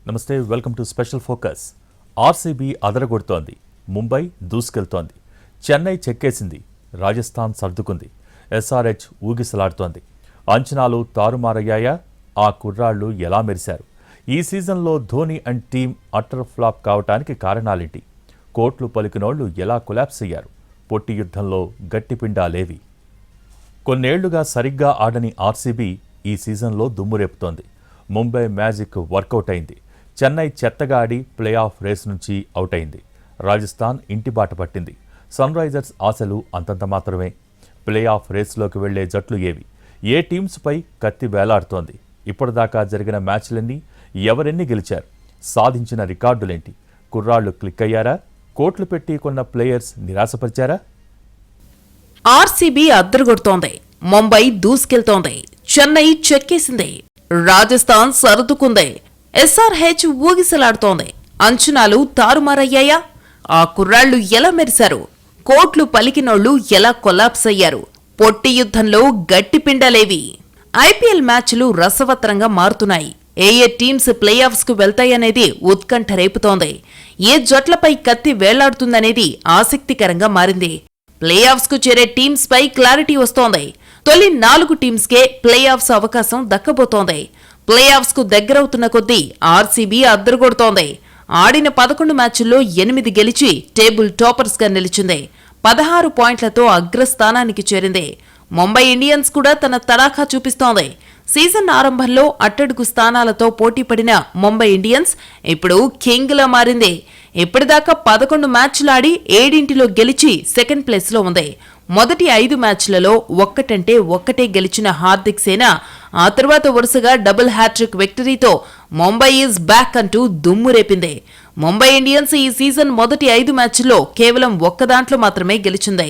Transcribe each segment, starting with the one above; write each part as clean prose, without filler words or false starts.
నమస్తే, welcome to special focus. RCB అదరగొడుతోంది, ముంబై దూసుకెళ్తోంది, చెన్నై చెక్కేసింది, రాజస్థాన్ సర్దుకుంది, ఎస్ఆర్హెచ్ ఊగిసలాడుతోంది. అంచనాలు తారుమారయ్యాయా? ఆ కుర్రాళ్లు ఎలా మెరిశారు? ఈ సీజన్లో Dhoni and team utter flop కావటానికి కారణాలేంటి? కోట్లు పలికినోళ్లు ఎలా కొలాప్స్ అయ్యారు? పొట్టి యుద్ధంలో గట్టిపిండాలేవి? కొన్నేళ్లుగా సరిగ్గా ఆడని ఆర్సీబీ ఈ సీజన్లో దుమ్మురేపుతోంది. ముంబై మ్యాజిక్ వర్కౌట్ అయింది. చెన్నై చెత్తగా ఆడి ప్లే ఆఫ్ రేస్ నుంచి అవుట్ అయింది. రాజస్థాన్ ఇంటిబాట పట్టింది. సన్ రైజర్స్ ఆశలు అంతంత మాత్రమే. ప్లే ఆఫ్ రేస్లోకి వెళ్లే జట్లు ఏవి? ఏ టీమ్స్పై కత్తి వేలాడుతోంది? ఇప్పటిదాకా జరిగిన మ్యాచ్లన్నీ ఎవరెన్ని గెలిచారు? సాధించిన రికార్డులేంటి? కుర్రాళ్లు క్లిక్ అయ్యారా? కోట్లు పెట్టి కొన్న ప్లేయర్స్ నిరాశపరిచారా? ఆర్సీబీ అద్దరుగొడుతోంది, ముంబై దూసుకెళ్తోంది, చెన్నై చెక్కేసింది, రాజస్థాన్ సర్దుకుంది, ఎస్ఆర్హెచ్ ఊగిసలాడుతోంది. అంచనాలు తారుమారయ్యాయా? ఆ కుర్రాళ్లు ఎలా మెరిశారు? కోట్లు పలికినోళ్లు ఎలా కొలాప్స్ అయ్యారు? పొట్టి యుద్ధంలో గట్టిపిండలేవి? ఐపీఎల్ మ్యాచ్లు రసవత్రంగా మారుతున్నాయి. ఏ టీమ్స్ ప్లే ఆఫ్స్ కు వెళ్తాయనేది ఉత్కంఠ రేపుతోంది. ఏ జట్లపై కత్తి వేళ్లాడుతుందనేది ఆసక్తికరంగా మారింది. ప్లే ఆఫ్స్ కు చేరే టీమ్స్ పై క్లారిటీ వస్తోంది. తొలి 4 టీమ్స్కే ప్లే ఆఫ్స్ అవకాశం దక్కబోతోంది. ప్లే ఆఫ్స్ కు దగ్గరవుతున్న కొద్దీ ఆర్సీబీ అద్దరుగొడుతోంది. ఆడిన 11 మ్యాచ్ల్లో 8 గెలిచి టేబుల్ టాపర్స్ గా నిలిచింది. 16 పాయింట్లతో అగ్రస్థానానికి చేరింది. ముంబై ఇండియన్స్ కూడా తన తడాఖా చూపిస్తోంది. సీజన్ ఆరంభంలో అట్టడుగు స్థానాలతో పోటీపడిన ముంబై ఇండియన్స్ ఇప్పుడు కింగ్లా మారింది. ఇప్పటిదాకా 11 మ్యాచ్లాడి 7 గెలిచి సెకండ్ ప్లేస్లో ఉంది. మొదటి 5 మ్యాచ్లలో ఒక్కటంటే ఒక్కటే గెలిచిన హార్దిక్ సేన ఆ తర్వాత వరుసగా డబుల్ హ్యాట్రిక్ విక్టరీతో ముంబై ఈజ్ బ్యాక్ అంటూ దుమ్ము రేపింది. ముంబై ఇండియన్స్ ఈ సీజన్ మొదటి 5 మ్యాచ్ల్లో కేవలం ఒక్క దాంట్లో మాత్రమే గెలిచింది.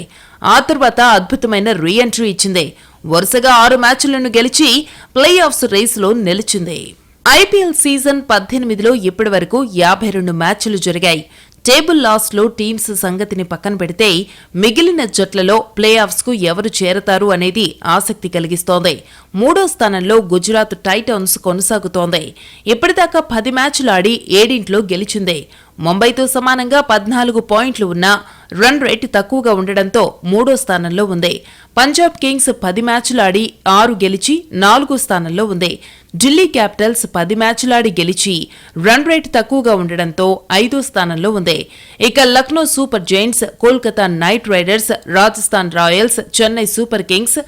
ఆ తర్వాత అద్భుతమైన రీ ఎంట్రీ ఇచ్చింది. వరుసగా 6 మ్యాచ్లను గెలిచి ప్లే ఆఫ్స్ రేసులో నిలిచింది. ఐపీఎల్ సీజన్ 18లో ఇప్పటి వరకు 52 మ్యాచ్లు జరిగాయి. టేబుల్ లాస్ట్లో టీమ్స్ సంగతిని పక్కన పెడితే మిగిలిన జట్లలో ప్లే ఆఫ్స్ కు ఎవరు చేరతారు అనేది ఆసక్తి కలిగిస్తోంది. 3వ స్థానంలో గుజరాత్ టైటాన్స్ కొనసాగుతోంది. ఇప్పటిదాకా 10 మ్యాచ్లు ఆడి 7 గెలిచింది. ముంబైతో సమానంగా 14 పాయింట్లు ఉన్నా రన్ రేట్ తక్కువగా ఉండడంతో 3వ స్థానంలో ఉంది. పంజాబ్ కింగ్స్ 10 మ్యాచ్లు ఆడి 6 గెలిచి 4వ స్థానంలో ఉంది. ఢిల్లీ క్యాపిటల్స్ 10 మ్యాచ్లాడి గెలిచి రన్ రేట్ తక్కువగా ఉండడంతో 5వ స్థానంలో ఉంది. ఇక Lucknow Super Giants, Kolkata Knight Riders, Rajasthan Royals, Chennai Super Kings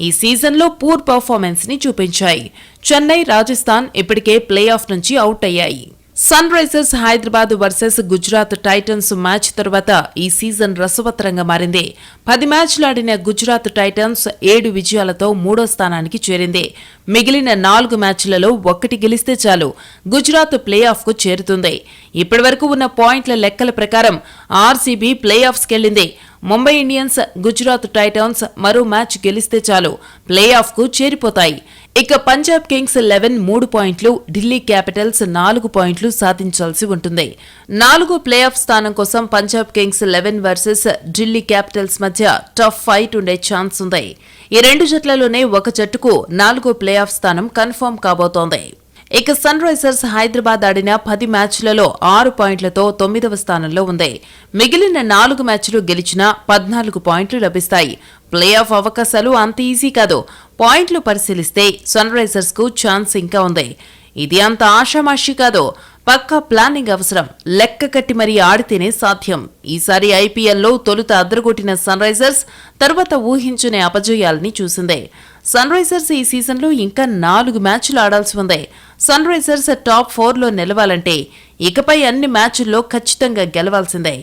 ఈ సీజన్లో పూర్ పర్ఫార్మెన్స్ ని చూపించాయి. చెన్నై, రాజస్థాన్ ఇప్పటికే ప్లే ఆఫ్ నుంచి అవుట్ అయ్యాయి. Sunrisers Hyderabad versus Gujarat Titans match తర్వాత ఈ సీజన్ రసవత్రంగా మారింది. 10 మ్యాచ్లాడిన గుజరాత్ టైటన్స్ 7 విజయాలతో 3వ స్థానానికి చేరింది. మిగిలిన 4 మ్యాచ్లలో 1 గెలిస్తే చాలు గుజరాత్ ప్లే ఆఫ్ కు చేరుతుంది. ఇప్పటివరకు ఉన్న పాయింట్ల లెక్కల ప్రకారం ఆర్సీబీ ప్లే ఆఫ్స్ కెళ్లింది. ముంబై ఇండియన్స్, గుజరాత్ టైటన్స్ మరో మ్యాచ్ గెలిస్తే చాలు ప్లే ఆఫ్ కు చేరిపోతాయి. ఇక పంజాబ్ కింగ్స్ 3 పాయింట్లు, ఢిల్లీ క్యాపిటల్స్ 4 పాయింట్లు సాధించాల్సి ఉంటుంది. 4 ప్లే ఆఫ్ స్థానం కోసం Punjab Kings 11 versus Delhi Capitals మధ్య టఫ్ ఫైట్ ఉండే ఛాన్స్ ఉంది. ఈ 2 జట్లలోనే ఒక జట్టుకు 4 ప్లే ఆఫ్ స్థానం కన్ఫర్మ్ కాబోతోంది. ఇక సన్ రైజర్స్ హైదరాబాద్ ఆడిన 10 మ్యాచ్లలో 6 పాయింట్లతో 9వ స్థానంలో ఉంది. మిగిలిన 4 మ్యాచ్లు గెలిచినా 14 పాయింట్లు లభిస్తాయి. ప్లే ఆఫ్ అవకాశాలు అంత ఈజీ కాదు. పాయింట్లు పరిశీలిస్తే సన్ రైజర్స్ కు ఛాన్స్ ఇంకా ఉంది. ఇది అంత ఆషామాషి కాదు. పక్కా ప్లానింగ్ అవసరం. లెక్క కట్టి మరీ ఆడితేనే సాధ్యం. ఈసారి ఐపీఎల్లో తొలుత అదరగొట్టిన సన్ రైజర్స్ తర్వాత ఊహించని అపజయాల్ని చూసింది. సన్ రైజర్స్ ఈ సీజన్లో ఇంకా 4 మ్యాచ్లు ఆడాల్సి ఉంది. సన్ రైజర్స్ టాప్ 4లో నిలవాలంటే ఇకపై అన్ని మ్యాచ్ల్లో ఖచ్చితంగా గెలవాల్సిందే.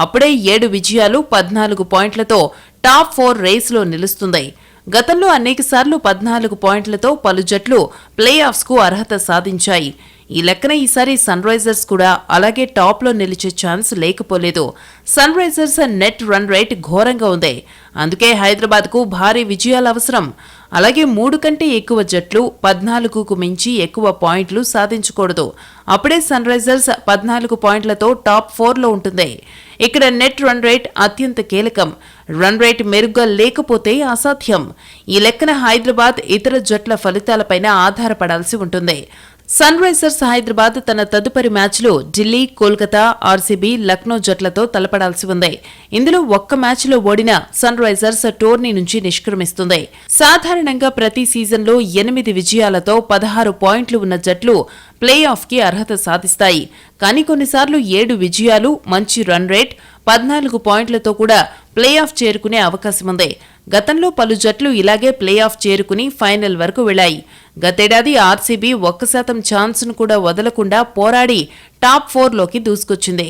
అప్పుడే 7 విజయాలు, 14 పాయింట్లతో టాప్ 4 రేసులో నిలుస్తుంది. గతంలో అనేకసార్లు 14 పాయింట్లతో పలు జట్లు ప్లే ఆఫ్స్ కు అర్హత సాధించాయి. ఈ లెక్కన ఈసారి సన్ రైజర్స్ కూడా అలాగే టాప్లో నిలిచే ఛాన్స్ లేకపోలేదు. Sunrisers net run rate ఘోరంగా ఉంది. అందుకే హైదరాబాద్కు భారీ విజయాలు అవసరం. అలాగే 3 కంటే ఎక్కువ జట్లు 14కు మించి ఎక్కువ పాయింట్లు సాధించకూడదు. అప్పుడే సన్ రైజర్స్ 14 పాయింట్లతో టాప్ 4లో ఉంటుంది. ఇక్కడ నెట్ రన్ రేట్ అత్యంత కీలకం. రన్ రేట్ మెరుగ్గా లేకపోతే అసాధ్యం. ఈ లెక్కన హైదరాబాద్ ఇతర జట్ల ఫలితాలపైన ఆధారపడాల్సి ఉంటుంది. సన్ రైజర్స్ హైదరాబాద్ తన తదుపరి మ్యాచ్లో ఢిల్లీ, కోల్కతా, ఆర్సీబీ, లక్నో జట్లతో తలపడాల్సి ఉంది. ఇందులో ఒక్క మ్యాచ్లో ఓడిన సన్ రైజర్స్ టోర్నీ నుంచి నిష్క్రమిస్తుంది. సాధారణంగా ప్రతి సీజన్లో 8 విజయాలతో 16 పాయింట్లు ఉన్న జట్లు ప్లే ఆఫ్కి అర్హత సాధిస్తాయి. కానీ కొన్నిసార్లు 7 విజయాలు, మంచి రన్ రేట్, 14 పాయింట్లతో కూడా ప్లే ఆఫ్ చేరుకునే అవకాశముంది. గతంలో పలు జట్లు ఇలాగే ప్లే ఆఫ్ చేరుకుని ఫైనల్ వరకు వెళ్లాయి. గతేడాది ఆర్సీబీ 1% ఛాన్స్ను కూడా వదలకుండా పోరాడి టాప్ 4లోకి దూసుకొచ్చింది.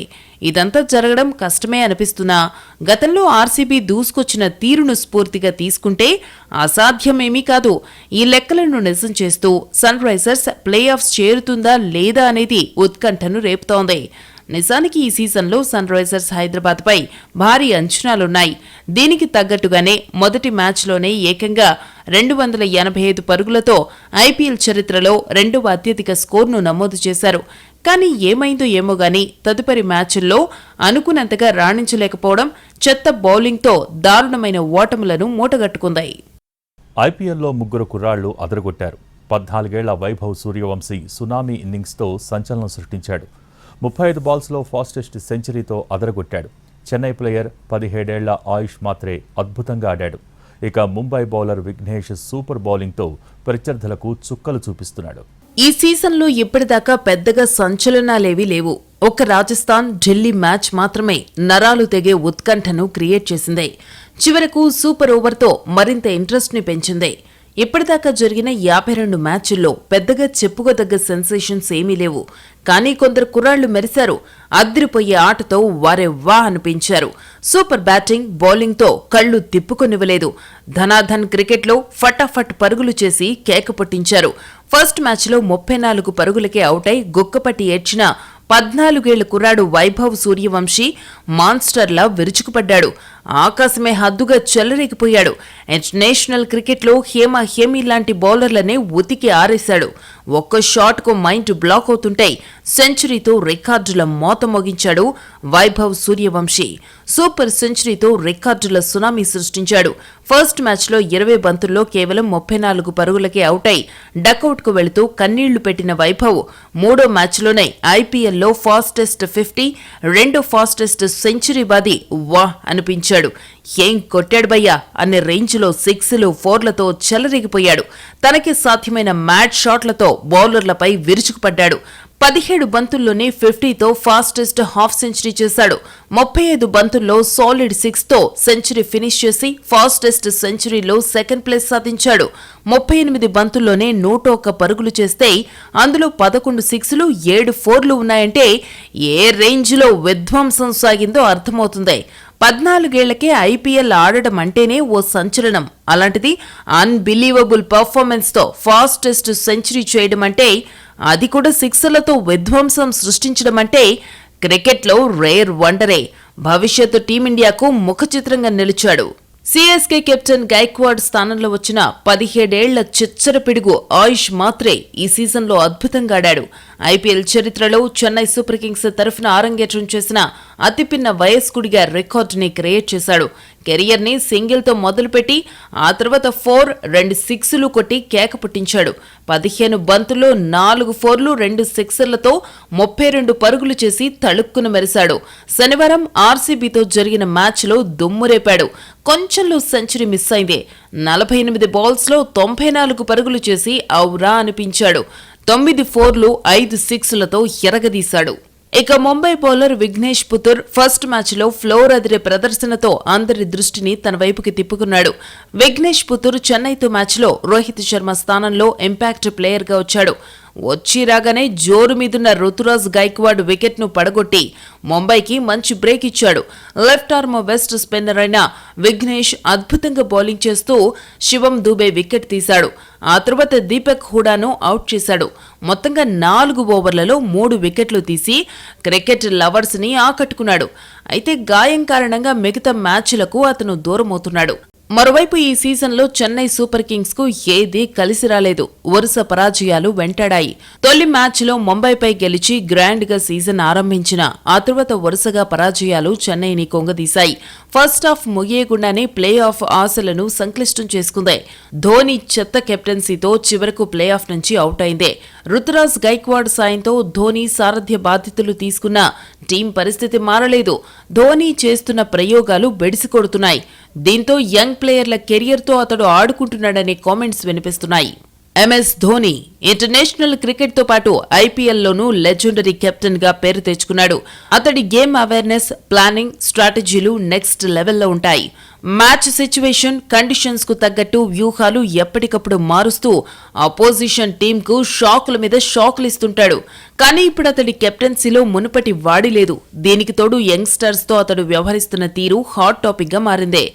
ఇదంతా జరగడం కష్టమే అనిపిస్తున్నా గతంలో ఆర్సీబీ దూసుకొచ్చిన తీరును స్ఫూర్తిగా తీసుకుంటే అసాధ్యమేమీ కాదు. ఈ లెక్కలను నిజం చేస్తూ సన్ రైజర్స్ ప్లే ఆఫ్స్ చేరుతుందా లేదా అనేది ఉత్కంఠను రేపుతోంది. నిజానికి ఈ సీజన్లో సన్ రైజర్స్ హైదరాబాద్పై భారీ అంచనాలున్నాయి. దీనికి తగ్గట్టుగానే మొదటి మ్యాచ్లోనే ఏకంగా 285 పరుగులతో ఐపీఎల్ చరిత్రలో రెండవ అత్యధిక స్కోర్ను నమోదు చేశారు. కానీ ఏమైందో ఏమోగాని తదుపరి మ్యాచ్ల్లో అనుకున్నంతగా రాణించలేకపోవడం, చెత్త బౌలింగ్తో దారుణమైన ఓటములను మూటగట్టుకుంది. ఐపీఎల్లో 3 కుర్రాళ్లు అదరగొట్టారు. 14 ఏళ్ల వైభవ్ సూర్యవంశీ సునామీ ఇన్నింగ్స్తో సంచలనం సృష్టించాడు. 35 బాల్స్లో ఫాస్టెస్ట్ సెంచరీతో అదరగొట్టాడు. చెన్నై ప్లేయర్ 17 ఏళ్ల ఆయుష్ మాత్రే అద్భుతంగా ఆడాడు. ఇక ముంబై బౌలర్ విఘ్నేష్ సూపర్ బౌలింగ్తో ప్రత్యర్థులకు చుక్కలు చూపిస్తున్నాడు. ఈ సీజన్లో ఇప్పటిదాకా పెద్దగా సంచలనాలేవీ లేవు. ఒక్క రాజస్థాన్, ఢిల్లీ మ్యాచ్ మాత్రమే నరాలు తెగే ఉత్కంఠను క్రియేట్ చేసింది. చివరకు సూపర్ ఓవర్తో మరింత ఇంట్రెస్ట్ని పెంచింది. ఇప్పటిదాకా జరిగిన 52 మ్యాచ్ల్లో పెద్దగా చెప్పుకోదగ్గ సెన్సేషన్స్ ఏమీ లేవు. కానీ కొందరు కుర్రాళ్లు మెరిశారు. అద్రిపోయే ఆటతో వారెవ్వా అనిపించారు. సూపర్ బ్యాటింగ్, బౌలింగ్తో కళ్లు తిప్పుకొనివ్వలేదు. ధనాధన్ క్రికెట్లో ఫటాఫట్ పరుగులు చేసి కేక పుట్టించారు. ఫస్ట్ మ్యాచ్లో 34 పరుగులకే అవుటై గుక్కపట్టి ఏడ్చిన 14 ఏళ్ల కుర్రాడు వైభవ్ సూర్యవంశీ మాన్స్టర్లా విరుచుకుపడ్డాడు. ఆకాశమే హద్దుగా చెలరేగిపోయాడు. ఇంటర్నేషనల్ క్రికెట్లో హేమీ లాంటి బౌలర్లనే ఉతికి ఆరేశాడు. ఒక్క షాట్కు మైండ్ బ్లాక్ అవుతుంటే సెంచరీతో రికార్డుల మోత మోగించాడు వైభవ్ సూర్యవంశీ. సూపర్ సెంచరీతో రికార్డుల సునామీ సృష్టించాడు. ఫస్ట్ మ్యాచ్లో 20 బంతుల్లో కేవలం 34 పరుగులకే అవుటై డకౌట్కు వెళుతూ కన్నీళ్లు పెట్టిన వైభవ్ మూడో మ్యాచ్లోనే ఐపీఎల్లో ఫాస్టెస్ట్ 50, రెండో ఫాస్టెస్ట్ సెంచరీ బాది వా అనిపించాడు. ఏం కొట్టాడు భయ్యా అనే రేంజ్లో 6లు, 4లతో చెలరేగిపోయాడు. తనకి సాధ్యమైన మ్యాడ్ షాట్లతో బౌలర్లపై విరుచుకుపడ్డాడు. 17 బంతుల్లోనే 50తో ఫాస్టెస్ట్ హాఫ్ సెంచరీ చేశాడు. 35 బంతుల్లో సాలిడ్ 6తో సెంచరీ ఫినిష్ చేసి ఫాస్టెస్ట్ సెంచరీలో సెకండ్ ప్లేస్ సాధించాడు. 38 బంతుల్లోనే 101 పరుగులు చేస్తే అందులో 11 6లు, 7 4లు ఉన్నాయంటే ఏ రేంజ్లో విధ్వంసం సాగిందో అర్థమవుతుంది. 14 ఏళ్లకే ఐపీఎల్ ఆడడం అంటేనే ఓ సంచలనం. అలాంటిది అన్బిలీవబుల్ పర్ఫార్మెన్స్తో ఫాస్టెస్ట్ సెంచరీ చేయడం అంటే, అది కూడా 6లతో విధ్వంసం సృష్టించడం అంటే క్రికెట్లో రేర్ వండరే. భవిష్యత్తు టీమిండియాకు ముఖచిత్రంగా నిలిచాడు. సిఎస్కే కెప్టెన్ గైక్వాడ్ స్థానంలో వచ్చిన 17 ఏళ్ల చిచ్చర పిడుగు ఆయుష్ మాత్రే ఈ సీజన్లో అద్భుతంగా ఆడాడు. ఐపీఎల్ చరిత్రలో చెన్నై సూపర్ కింగ్స్ తరఫున ఆరంగేట్రం చేసిన అతిపిన్న వయస్కుడిగా రికార్డుని క్రియేట్ చేశాడు. కెరియర్ని సింగిల్తో మొదలుపెట్టి ఆ తర్వాత 4, 2 6లు కొట్టి కేక పుట్టించాడు. 15 బంతుల్లో 4 4లు, 2 6లతో 32 పరుగులు చేసి తళుక్కున మెరిశాడు. శనివారం ఆర్సీబీతో జరిగిన మ్యాచ్లో దుమ్మురేపాడు. కొంచెంలో సెంచరీ మిస్ అయింది. 48 బాల్స్లో 94 పరుగులు చేసి ఔరా అనిపించాడు. 9 4లు, 5 6లతో ఎరగదీశాడు. ఇక ముంబై బౌలర్ విఘ్నేష్ పుతూర్ ఫస్ట్ మ్యాచ్లో ఫ్లోర్ అదిరే ప్రదర్శనతో అందరి దృష్టిని తన వైపుకి తిప్పుకున్నాడు. విఘ్నేష్ పుతూర్ చెన్నైతో మ్యాచ్లో రోహిత్ శర్మ స్థానంలో ఇంపాక్ట్ ప్లేయర్గా వచ్చాడు. వచ్చి రాగానే జోరు మీదున్న రుతురాజ్ గైక్వాడ్ వికెట్ను పడగొట్టి ముంబైకి మంచి బ్రేక్ ఇచ్చాడు. లెఫ్ట్ ఆర్మ్ వెస్ట్ స్పిన్నర్ అయిన విఘ్నేష్ అద్భుతంగా బౌలింగ్ చేస్తూ శివం దూబే వికెట్ తీశాడు. ఆ తర్వాత దీపక్ హూడాను అవుట్ చేశాడు. మొత్తంగా 4 ఓవర్లలో 3 వికెట్లు తీసి క్రికెట్ లవర్స్ ని ఆకట్టుకున్నాడు. అయితే గాయం కారణంగా మిగతా మ్యాచ్లకు అతను దూరమవుతున్నాడు. మరోవైపు ఈ సీజన్లో చెన్నై సూపర్ కింగ్స్ కు ఏదీ కలిసి రాలేదు. వరుస పరాజయాలు వెంటాడాయి. తొలి మ్యాచ్లో ముంబైపై గెలిచి గ్రాండ్ గా సీజన్ ఆరంభించిన ఆ తర్వాత వరుసగా పరాజయాలు చెన్నైని కొంగదీశాయి. ఫస్ట్ హాఫ్ ముగియకుండానే ప్లే ఆఫ్ ఆశలను సంక్లిష్టం చేసుకుంది. ధోని చెత్త కెప్టెన్సీతో చివరకు ప్లే ఆఫ్ నుంచి అవుట్ అయింది. రుతురాజ్ గైక్వాడ్ సాయంతో ధోని సారథ్య బాధ్యతలు తీసుకున్న టీం పరిస్థితి మారలేదు. ధోని చేస్తున్న ప్రయోగాలు బెడిసికొడుతున్నాయి. దీంతో యంగ్ ప్లేయర్ల కెరియర్తో అతడు ఆడుకుంటున్నాడనే కామెంట్స్ వినిపిస్తున్నాయి. ఎంఎస్ ధోని ఇంటర్నేషనల్ క్రికెట్ తో పాటు ఐపీఎల్లోనూ లెజెండరీ కెప్టెన్ గా పేరు తెచ్చుకున్నాడు. అతడి గేమ్ అవేర్నెస్, ప్లానింగ్, స్ట్రాటజీలు నెక్స్ట్ లెవెల్లో ఉంటాయి. మ్యాచ్ సిచ్యువేషన్, కండిషన్స్ కు తగ్గట్టు వ్యూహాలు ఎప్పటికప్పుడు మారుస్తూ అపోజిషన్ టీమ్ కు షాకుల మీద షాకులు ఇస్తుంటాడు. కానీ ఇప్పుడు అతడి కెప్టెన్సీలో మునుపటి వాడి లేదు. దీనికి తోడు యంగ్స్టర్స్ తో అతడు వ్యవహరిస్తున్న తీరు హాట్ టాపిక్ గా మారిందే.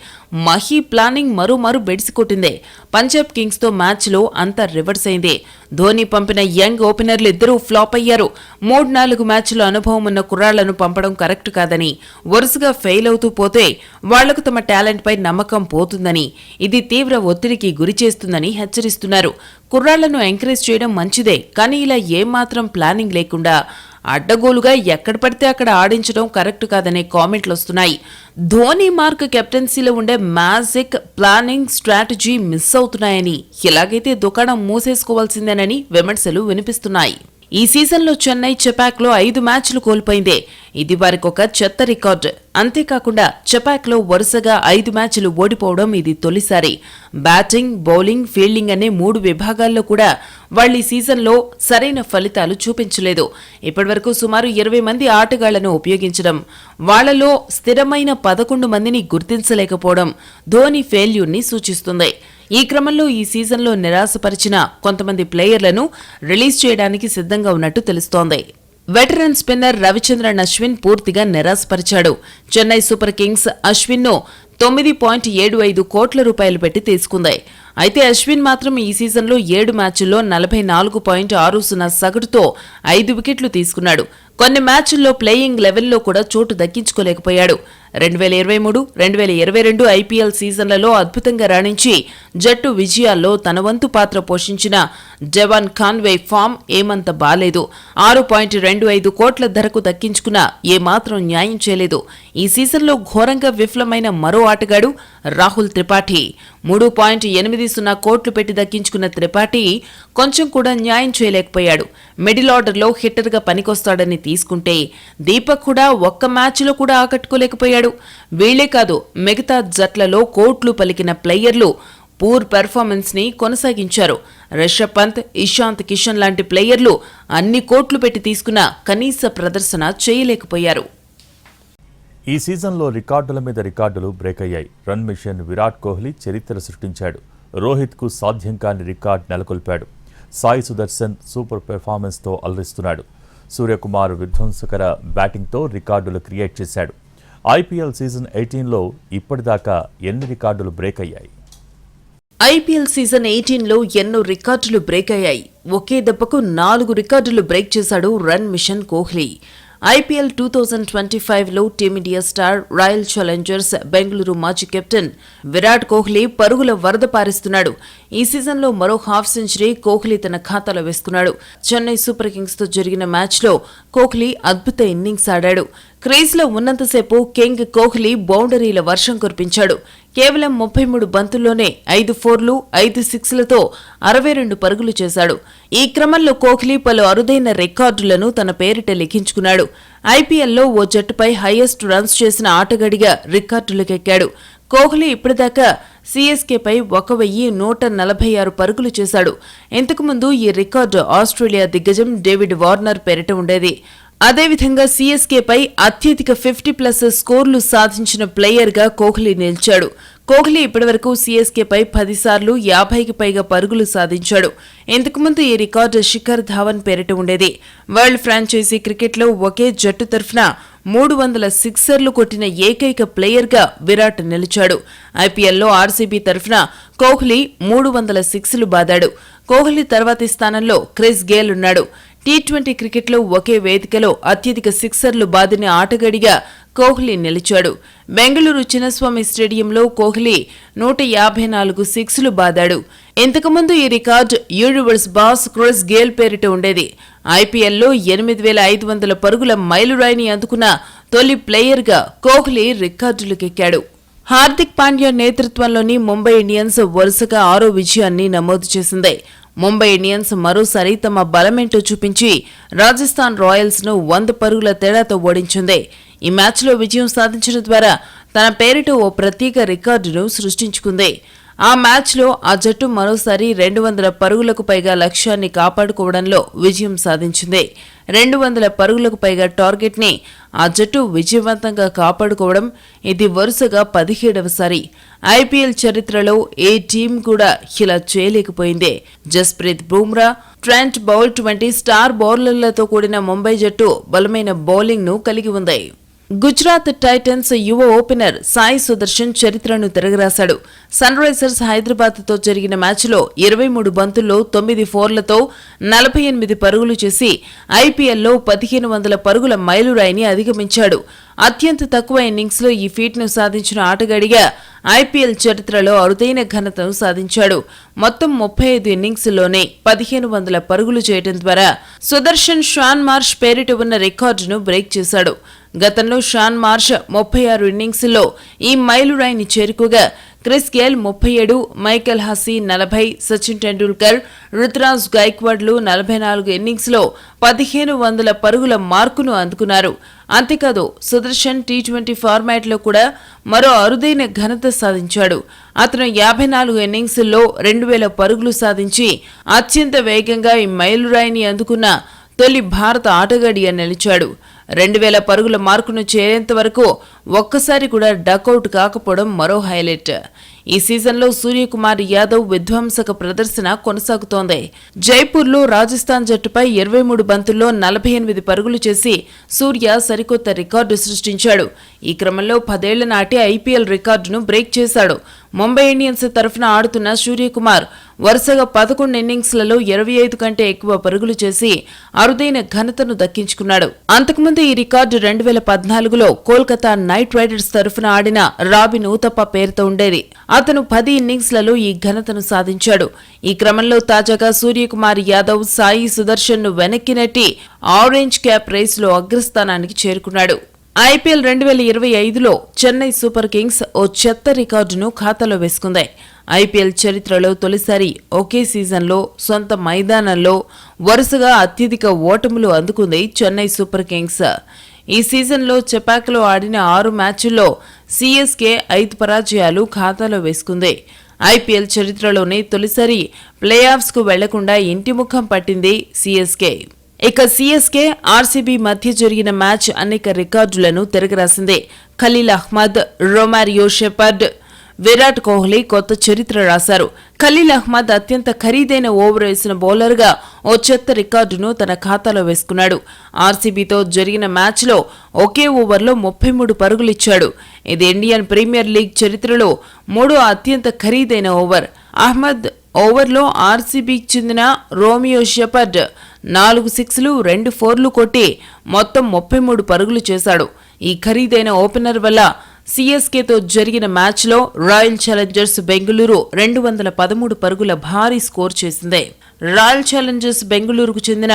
మహీ ప్లానింగ్ మరోమారు బెడిసికొట్టిందే. పంజాబ్ కింగ్స్ తో మ్యాచ్ లో అంతా రివర్స్ అయింది. ధోని పంపిన యంగ్ ఓపెనర్లు ఇద్దరూ ఫ్లాప్ అయ్యారు. 3-4 మ్యాచ్ల అనుభవం ఉన్న కుర్రాళ్లను పంపడం కరెక్ట్ కాదని, వరుసగా ఫెయిల్ అవుతూ పోతే వాళ్లకు తమ టాలెంట్ పై నమ్మకం పోతుందని, ఇది తీవ్ర ఒత్తిడికి గురి చేస్తుందని హెచ్చరిస్తున్నారు. కుర్రాళ్లను ఎంకరేజ్ చేయడం మంచిదే, కానీ ఇలా ఏమాత్రం ప్లానింగ్ లేకుండా అడ్డగోలుగా ఎక్కడ పడితే అక్కడ ఆడించడం కరెక్ట్ కాదనే కామెంట్లు వస్తున్నాయి. ధోని మార్క్ కెప్టెన్సీలో ఉండే మ్యాజిక్, ప్లానింగ్, స్ట్రాటజీ మిస్ అవుతున్నాయని, ఇలాగైతే దుకాణం మూసేసుకోవాల్సిందేనని విమర్శలు వినిపిస్తున్నాయి. ఈ సీజన్లో చెన్నై చెపాక్లో 5 మ్యాచ్లు కోల్పోయిందే. ఇది వారికొక చెత్త రికార్డు. అంతేకాకుండా చెపాక్లో వరుసగా 5 మ్యాచ్లు ఓడిపోవడం ఇది తొలిసారి. బ్యాటింగ్, బౌలింగ్, ఫీల్డింగ్ అనే 3 విభాగాల్లో కూడా వాళ్ళు ఈ సీజన్లో సరైన ఫలితాలు చూపించలేదు. ఇప్పటివరకు సుమారు 20 మంది ఆటగాళ్లను ఉపయోగించడం, వాళ్లలో స్థిరమైన 11 మందిని గుర్తించలేకపోవడం ధోని ఫెయిల్యూర్ని సూచిస్తుంది. ఈ క్రమంలో ఈ సీజన్లో నిరాశపరిచిన కొంతమంది ప్లేయర్లను రిలీజ్ చేయడానికి సిద్ధంగా ఉన్నట్టు తెలుస్తోంది. వెటరన్ స్పిన్నర్ రవిచంద్రన్ అశ్విన్ పూర్తిగా నిరాశపరిచాడు. చెన్నై సూపర్ కింగ్స్ అశ్విన్ను 9.75 కోట్ల రూపాయలు పెట్టి తీసుకుంది. అయితే అశ్విన్ మాత్రం ఈ సీజన్లో 7 మ్యాచ్ల్లో 44.60 సగటుతో 5 వికెట్లు తీసుకున్నాడు. కొన్ని మ్యాచ్ల్లో ప్లేయింగ్ లెవెల్లో కూడా చోటు దక్కించుకోలేకపోయాడు. 2023-2022 ఐపీఎల్ సీజన్లలో అద్భుతంగా రాణించి జట్టు విజయాల్లో తన వంతు పాత్ర పోషించిన డెవాన్ కాన్వే ఫామ్ ఏమంత బాలేదు. 6.25 కోట్ల ధరకు దక్కించుకున్న ఏమాత్రం న్యాయం చేయలేదు. ఈ సీజన్లో ఘోరంగా విఫలమైన మరో ఆటగాడు రాహుల్ త్రిపాఠి. 3.80 కోట్లు పెట్టి దక్కించుకున్న త్రిపాఠి కొంచెం కూడా న్యాయం చేయలేకపోయాడు. మిడిల్ ఆర్డర్లో హిట్టర్గా పనికొస్తాడని తీసుకుంటే దీపక్ కూడా ఒక్క మ్యాచ్లో కూడా ఆకట్టుకోలేకపోయాడు. వీళ్లే కాదు, మిగతా జట్లలో కోట్లు పలికిన ప్లేయర్లు పూర్ పెర్ఫార్మెన్స్ ని కొనసాగించారు. రిషబ్ పంత్, ఇషాంత్ కిషన్ లాంటి ప్లేయర్లు అన్ని కోట్లు పెట్టి తీసుకున్న కనీస ప్రదర్శన చేయలేకపోయారు. ఈ సీజన్లో రికార్డుల మీద రికార్డులు బ్రేక్ అయ్యాయి. రన్ మిషన్ విరాట్ కోహ్లీ చరిత్ర సృష్టించాడు. రోహిత్కు సాధ్యం కాని రికార్డు నెలకొల్పాడు. సాయి సుదర్శన్ సూపర్ పెర్ఫార్మెన్స్తో అలరిస్తున్నాడు. సూర్యకుమార్ విధ్వంసకర బ్యాటింగ్తో రికార్డులు క్రియేట్ చేశాడు. ఐపీఎల్ సీజన్ 18లో ఇప్పటిదాకా ఎన్ని రికార్డులు బ్రేక్ అయ్యాయి? ఐపీఎల్ సీజన్ 18లో ఎన్నో రికార్డులు బ్రేక్ అయ్యాయి. ఒకే దెబ్బకు 4 రికార్డులు బ్రేక్ చేశాడు రన్ మిషన్ కోహ్లీ. ఐపీఎల్ 2025లో team India star, Royal Challengers Bengaluru మాజీ కెప్టెన్ విరాట్ కోహ్లీ పరుగుల వరద పారిస్తున్నాడు. ఈ సీజన్లో మరో హాఫ్ సెంచరీ కోహ్లీ తన ఖాతాలో వేసుకున్నాడు. చెన్నై సూపర్ కింగ్స్ తో జరిగిన మ్యాచ్లో కోహ్లీ అద్భుత ఇన్నింగ్స్ ఆడాడు. క్రీజ్లో ఉన్నంతసేపు కింగ్ కోహ్లీ బౌండరీల వర్షం కురిపించాడు. కేవలం 33 బంతుల్లోనే 5 4లు, 5 6లతో 62 పరుగులు చేశాడు. ఈ క్రమంలో కోహ్లీ పలు అరుదైన రికార్డులను తన పేరిట లిఖించుకున్నాడు. ఐపీఎల్లో ఓ జట్టుపై హైయెస్ట్ రన్స్ చేసిన ఆటగాడిగా రికార్డులకెక్కాడు. కోహ్లీ ఇప్పటిదాకా సీఎస్కేపై 1146 పరుగులు చేశాడు. ఇంతకుముందు ఈ రికార్డు ఆస్ట్రేలియా దిగ్గజం డేవిడ్ వార్నర్ పేరిట ఉండేది. అదేవిధంగా సీఎస్కేపై అత్యధిక 50+ స్కోర్లు సాధించిన ప్లేయర్గా కోహ్లీ నిలిచాడు. కోహ్లీ ఇప్పటివరకు సీఎస్కేపై 10 సార్లు 50కి పైగా పరుగులు సాధించాడు. ఇంతకుముందు ఈ రికార్డు శిఖర్ ధావన్ పేరిట ఉండేది. వరల్డ్ ఫ్రాంచైజీ క్రికెట్లో ఒకే జట్టు తరఫున 300 సిక్సర్లు కొట్టిన ఏకైక ప్లేయర్గా విరాట్ నిలిచాడు. ఐపీఎల్లో ఆర్సీబీ తరఫున కోహ్లీ 300 సిక్స్లు బాదాడు. కోహ్లీ తర్వాతి స్థానంలో క్రిస్ గేల్ ఉన్నాడు. టీ20 క్రికెట్లో ఒకే వేదికలో అత్యధిక సిక్సర్లు బాదిన ఆటగాడిగా కోహ్లీ నిలిచాడు. బెంగళూరు చిన్నస్వామి స్టేడియంలో కోహ్లీ 154 సిక్స్లు బాదాడు. ఇంతకుముందు ఈ record universe boss Chris Gayle పేరిట ఉండేది. ఐపీఎల్లో 8,500 పరుగుల మైలురాయిని అందుకున్న తొలి ప్లేయర్గా కోహ్లీ రికార్డులకెక్కాడు. హార్దిక్ పాండ్యా నేతృత్వంలోని ముంబై ఇండియన్స్ వరుసగా 6వ విజయాన్ని నమోదు చేసింది. ముంబై ఇండియన్స్ మరోసారి తమ బలమేంటో చూపించి రాజస్థాన్ రాయల్స్ ను 100 పరుగుల తేడాతో ఓడించింది. ఈ మ్యాచ్లో విజయం సాధించడం ద్వారా తన పేరిట ఓ ప్రత్యేక రికార్డును సృష్టించుకుంది. ఆ మ్యాచ్లో ఆ జట్టు మరోసారి 200 పరుగులకు పైగా లక్ష్యాన్ని కాపాడుకోవడంలో విజయం సాధించింది. 200 పరుగులకు పైగా టార్గెట్ ని ఆ జట్టు విజయవంతంగా కాపాడుకోవడం ఇది వరుసగా 17వసారి. ఐపీఎల్ చరిత్రలో ఏ టీం కూడా ఇలా చేయలేకపోయింది. జస్ప్రీత్ బుమ్రా, ట్రెంట్ బౌల్ట్ వంటి స్టార్ బౌలర్లతో కూడిన ముంబై జట్టు బలమైన బౌలింగ్ ను కలిగి ఉంది. గుజరాత్ టైటన్స్ యువ ఓపెనర్ సాయి సుదర్శన్ చరిత్రను తిరగరాశాడు. సన్ రైజర్స్ హైదరాబాద్ తో జరిగిన మ్యాచ్లో 23 బంతుల్లో 9 ఫోర్లతో 48 పరుగులు చేసి ఐపీఎల్లో 1500 పరుగుల మైలురాయిని అధిగమించాడు. అత్యంత తక్కువ ఇన్నింగ్స్లో ఈ ఫీట్ను సాధించిన ఆటగాడిగా ఐపీఎల్ చరిత్రలో అరుదైన ఘనతను సాధించాడు. మొత్తం 35 ఇన్నింగ్స్లోనే 1500 పరుగులు చేయడం ద్వారా సుదర్శన్ షాన్ మార్ష్ పేరిట ఉన్న రికార్డును బ్రేక్ చేశాడు. గతంలో షాన్ మార్ష్ 36 ఇన్నింగ్స్లో ఈ మైలురాయిని చేరుకోగా Chris Gayle 37, Michael Hussey 40, Sachin Tendulkar, Ruturaj గైక్వాడ్లు 44 ఇన్నింగ్స్లో 1500 పరుగుల మార్కును అందుకున్నారు. అంతేకాదు సుదర్శన్ టీ20 ఫార్మాట్లో కూడా మరో అరుదైన ఘనత సాధించాడు. అతను 54 ఇన్నింగ్స్లో 2000 పరుగులు సాధించి అత్యంత వేగంగా ఈ మైలురాయిని అందుకున్న తొలి భారత ఆటగాడిగా నిలిచాడు. 2000 పరుగుల మార్కును చేరేంత వరకు ఒక్కసారి కూడా డకౌట్ కాకపోవడం మరో హైలైట్. ఈ సీజన్లో సూర్యకుమార్ యాదవ్ విధ్వంసక ప్రదర్శన కొనసాగుతోంది. జైపూర్లో రాజస్థాన్ జట్టుపై 23 బంతుల్లో 48 పరుగులు చేసి సూర్య సరికొత్త రికార్డు సృష్టించాడు. ఈ క్రమంలో 10 ఏళ్ల నాటి ఐపీఎల్ రికార్డును బ్రేక్ చేశాడు. ముంబై ఇండియన్స్ తరఫున ఆడుతున్న సూర్యకుమార్ వరుసగా 11 ఇన్నింగ్స్లలో 25 కంటే ఎక్కువ పరుగులు చేసి అరుదైన ఘనతను దక్కించుకున్నాడు. అంతకుముందు ఈ రికార్డు 2014లో కోల్కతా నైట్ రైడర్స్ తరఫున ఆడిన రాబిన్ ఊతప్ప పేరుతో ఉండేది. అతను 10 ఇన్నింగ్స్లలో ఈ ఘనతను సాధించాడు. ఈ క్రమంలో తాజాగా సూర్యకుమార్ యాదవ్ సాయి సుదర్శన్ ను వెనక్కి నెట్టి ఆరెంజ్ క్యాప్ రేసులో అగ్రస్థానానికి చేరుకున్నాడు. ఐపీఎల్ 2025లో చెన్నై సూపర్ కింగ్స్ ఓ చెత్త రికార్డును ఖాతాలో వేసుకుంది. ఐపీఎల్ చరిత్రలో తొలిసారి ఒకే సీజన్లో సొంత మైదానంలో వరుసగా అత్యధిక ఓటములు అందుకుంది చెన్నై సూపర్ కింగ్స్. ఈ సీజన్లో చెపాక్లో ఆడిన 6 మ్యాచ్ల్లో సీఎస్కే 5 పరాజయాలు ఖాతాలో వేసుకుంది. ఐపీఎల్ చరిత్రలోనే తొలిసారి ప్లే ఆఫ్స్కు వెళ్లకుండా ఇంటి ముఖం పట్టింది సీఎస్కే. ఇక సీఎస్కే ఆర్సీబీ మధ్య జరిగిన మ్యాచ్ అనేక రికార్డులను తిరగరాసింది. ఖలీల్ అహ్మద్, రొమారియో షెపర్డ్, విరాట్ కోహ్లీ కొత్త చరిత్ర రాశారు. ఖలీల్ అహ్మద్ అత్యంత ఖరీదైన ఓవర్ వేసిన బౌలర్గా ఓ చెత్త రికార్డును తన ఖాతాలో వేసుకున్నాడు. ఆర్సీబీతో జరిగిన మ్యాచ్లో ఒకే ఓవర్లో 33 పరుగులిచ్చాడు. ఇది ఇండియన్ ప్రీమియర్ లీగ్ చరిత్రలో 3వ అత్యంత ఖరీదైన ఓవర్. అహ్మద్ ఓవర్లో ఆర్సీబీకి చెందిన రోమియో షెపర్డ్ 4 సిక్స్లు 2 ఫోర్లు కొట్టి మొత్తం 33 పరుగులు చేశాడు. ఈ ఖరీదైన ఓపెనర్ వల్ల సీఎస్కేతో జరిగిన మ్యాచ్లో రాయల్ ఛాలెంజర్స్ బెంగళూరు 213 పరుగుల భారీ స్కోర్ చేసింది. రాయల్ ఛాలెంజర్స్ బెంగళూరుకు చెందిన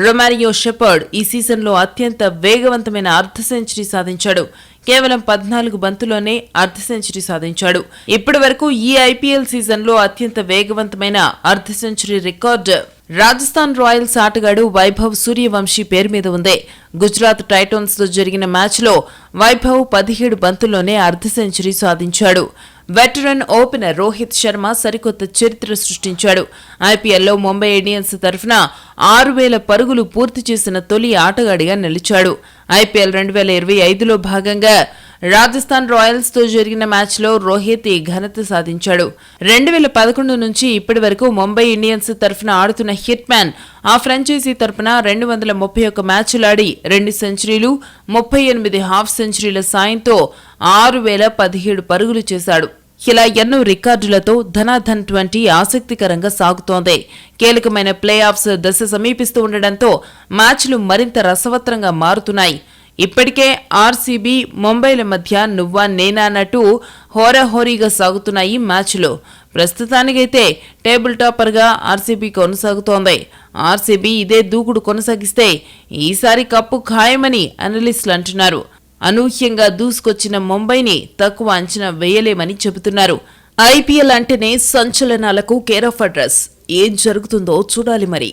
రొమారియో షెపర్డ్ ఈ సీజన్లో అత్యంత వేగవంతమైన అర్ధ సెంచరీ సాధించాడు. కేవలం 14 బంతుల్లోనే అర్ధ సెంచరీ సాధించాడు. ఇప్పటి వరకు ఈ ఐపీఎల్ సీజన్లో అత్యంత వేగవంతమైన అర్ధ సెంచరీ రికార్డు రాజస్థాన్ రాయల్స్ ఆటగాడు వైభవ్ సూర్యవంశీ పేరు మీద ఉంది. గుజరాత్ టైటన్స్ తో జరిగిన మ్యాచ్లో వైభవ్ 17 బంతుల్లోనే అర్ధ సెంచరీ సాధించాడు. వెటరన్ ఓపెనర్ రోహిత్ శర్మ సరికొత్త చరిత్ర సృష్టించాడు. ఐపీఎల్లో ముంబై ఇండియన్స్ తరఫున 6000 పరుగులు పూర్తి చేసిన తొలి ఆటగాడిగా నిలిచాడు. ఐపీఎల్ 2025లో భాగంగా రాజస్థాన్ రాయల్స్ తో జరిగిన మ్యాచ్లో రోహిత్ ఈ ఘనత సాధించాడు. 2011 నుంచి ఇప్పటి వరకు ముంబై ఇండియన్స్ తరఫున ఆడుతున్న హిట్ మ్యాన్ ఆ ఫ్రాంచైజీ తరఫున 231 మ్యాచ్లాడి 2 సెంచరీలు 38 హాఫ్ సెంచరీల సాయంతో 6017 పరుగులు చేశాడు. ఇలా ఎన్నో రికార్డులతో ధనాధన్ 20 ఆసక్తికరంగా సాగుతోంది. కీలకమైన ప్లే ఆఫ్స్ దశ సమీపిస్తూ ఉండడంతో మ్యాచ్లు మరింత రసవత్రంగా మారుతున్నాయి. ఇప్పటికే ఆర్సీబీ ముంబైల మధ్య నువ్వా నేనా అన్నట్టు హోరాహోరీగా సాగుతున్నాయి మ్యాచ్లు. ప్రస్తుతానికైతే టేబుల్ టాపర్గా ఆర్సీబీ కొనసాగుతోంది. ఆర్సీబీ ఇదే దూకుడు కొనసాగిస్తే ఈసారి కప్పు ఖాయమని అనలిస్టులు అంటున్నారు. అనూహ్యంగా దూసుకొచ్చిన ముంబైని తక్కువ అంచనా వేయలేమని చెబుతున్నారు. ఐపీఎల్ అంటేనే సంచలనాలకు కేర్ ఆఫ్ అడ్రస్. ఏం జరుగుతుందో చూడాలి మరి.